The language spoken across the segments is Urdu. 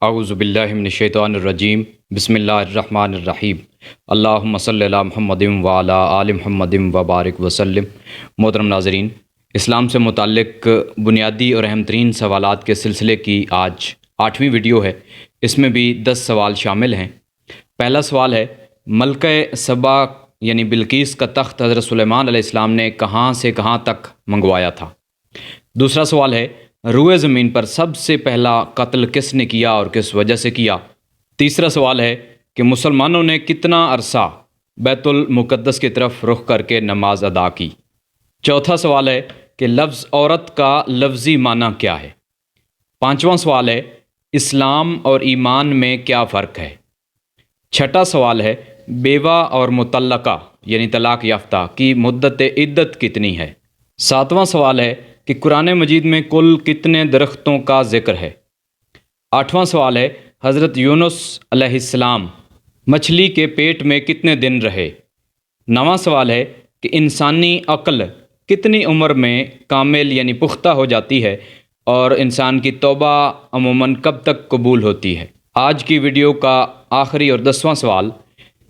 اعوذ باللہ من الشیطان الرجیم بسم اللہ الرحمن الرحیم اللہم صلی علی محمد وعلی آل محمد وبارک وسلم۔ محترم ناظرین، اسلام سے متعلق بنیادی اور اہم ترین سوالات کے سلسلے کی آج 8ویں ویڈیو ہے۔ اس میں بھی 10 سوال شامل ہیں۔ پہلا سوال ہے، ملکہ سبا یعنی بلقیس کا تخت حضرت سلیمان علیہ السلام نے کہاں سے کہاں تک منگوایا تھا؟ دوسرا سوال ہے، روئے زمین پر سب سے پہلا قتل کس نے کیا اور کس وجہ سے کیا؟ تیسرا سوال ہے کہ مسلمانوں نے کتنا عرصہ بیت المقدس کی طرف رخ کر کے نماز ادا کی؟ چوتھا سوال ہے کہ لفظ عورت کا لفظی معنی کیا ہے؟ پانچواں سوال ہے، اسلام اور ایمان میں کیا فرق ہے؟ چھٹا سوال ہے، بیوہ اور مطلقہ یعنی طلاق یافتہ کی مدت عدت کتنی ہے؟ ساتواں سوال ہے کہ قرآن مجید میں کل کتنے درختوں کا ذکر ہے؟ آٹھواں سوال ہے، حضرت یونس علیہ السلام مچھلی کے پیٹ میں کتنے دن رہے؟ نواں سوال ہے کہ انسانی عقل کتنی عمر میں کامل یعنی پختہ ہو جاتی ہے اور انسان کی توبہ عموماً کب تک قبول ہوتی ہے؟ آج کی ویڈیو کا آخری اور 10واں سوال،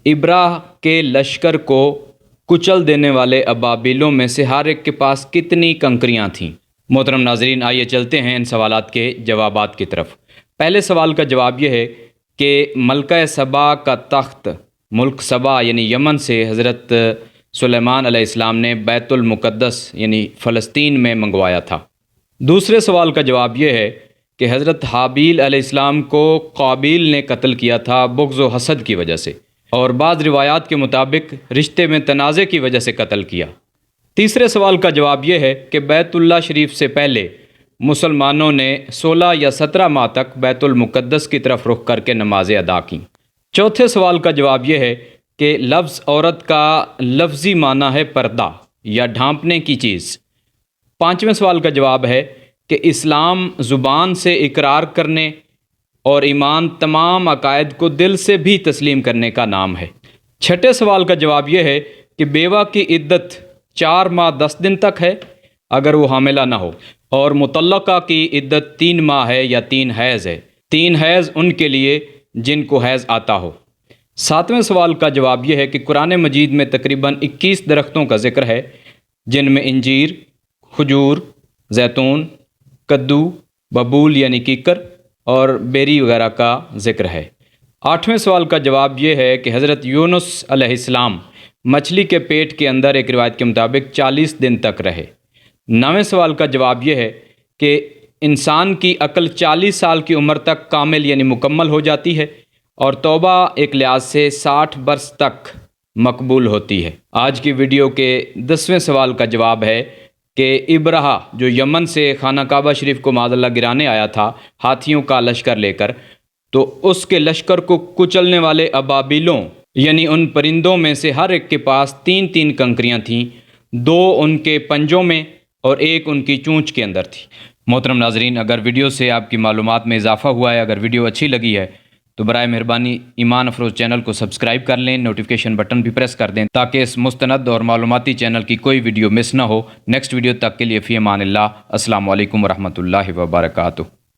ابراہ کے لشکر کو کچل دینے والے ابابیلوں میں سے ہر ایک کے پاس کتنی کنکریاں تھیں؟ محترم ناظرین، آئیے چلتے ہیں ان سوالات کے جوابات کی طرف۔ پہلے سوال کا جواب یہ ہے کہ ملکہ سبا کا تخت ملک سبا یعنی یمن سے حضرت سلیمان علیہ السلام نے بیت المقدس یعنی فلسطین میں منگوایا تھا۔ دوسرے سوال کا جواب یہ ہے کہ حضرت حابیل علیہ السلام کو قابیل نے قتل کیا تھا بغض و حسد کی وجہ سے، اور بعض روایات کے مطابق رشتے میں تنازع کی وجہ سے قتل کیا۔ تیسرے سوال کا جواب یہ ہے کہ بیت اللہ شریف سے پہلے مسلمانوں نے 16 یا 17 ماہ تک بیت المقدس کی طرف رخ کر کے نمازیں ادا کیں۔ چوتھے سوال کا جواب یہ ہے کہ لفظ عورت کا لفظی معنی ہے پردہ یا ڈھانپنے کی چیز۔ پانچویں سوال کا جواب ہے کہ اسلام زبان سے اقرار کرنے اور ایمان تمام عقائد کو دل سے بھی تسلیم کرنے کا نام ہے۔ چھٹے سوال کا جواب یہ ہے کہ بیوہ کی عدت 4 ماہ 10 دن تک ہے اگر وہ حاملہ نہ ہو، اور مطلقہ کی عدت 3 ماہ ہے یا 3 حیض ہے۔ 3 حیض ان کے لیے جن کو حیض آتا ہو۔ ساتویں سوال کا جواب یہ ہے کہ قرآن مجید میں تقریباً 21 درختوں کا ذکر ہے، جن میں انجیر، کھجور، زیتون، کدو، ببول یعنی کیکر اور بیری وغیرہ کا ذکر ہے۔ آٹھویں سوال کا جواب یہ ہے کہ حضرت یونس علیہ السلام مچھلی کے پیٹ کے اندر ایک روایت کے مطابق 40 دن تک رہے۔ نویں سوال کا جواب یہ ہے کہ انسان کی عقل 40 سال کی عمر تک کامل یعنی مکمل ہو جاتی ہے اور توبہ ایک لحاظ سے 60 برس تک مقبول ہوتی ہے۔ آج کی ویڈیو کے 10ویں سوال کا جواب ہے کہ ابراہ جو یمن سے خانہ کعبہ شریف کو معاذ اللہ گرانے آیا تھا ہاتھیوں کا لشکر لے کر، تو اس کے لشکر کو کچلنے والے ابابیلوں یعنی ان پرندوں میں سے ہر ایک کے پاس 3 کنکریاں تھیں، 2 ان کے پنجوں میں اور 1 ان کی چونچ کے اندر تھی۔ محترم ناظرین، اگر ویڈیو سے آپ کی معلومات میں اضافہ ہوا ہے، اگر ویڈیو اچھی لگی ہے تو برائے مہربانی ایمان افروز چینل کو سبسکرائب کر لیں، نوٹیفیکیشن بٹن بھی پریس کر دیں تاکہ اس مستند اور معلوماتی چینل کی کوئی ویڈیو مس نہ ہو۔ نیکسٹ ویڈیو تک کے لیے فی امان اللہ، السلام علیکم ورحمۃ اللہ وبرکاتہ۔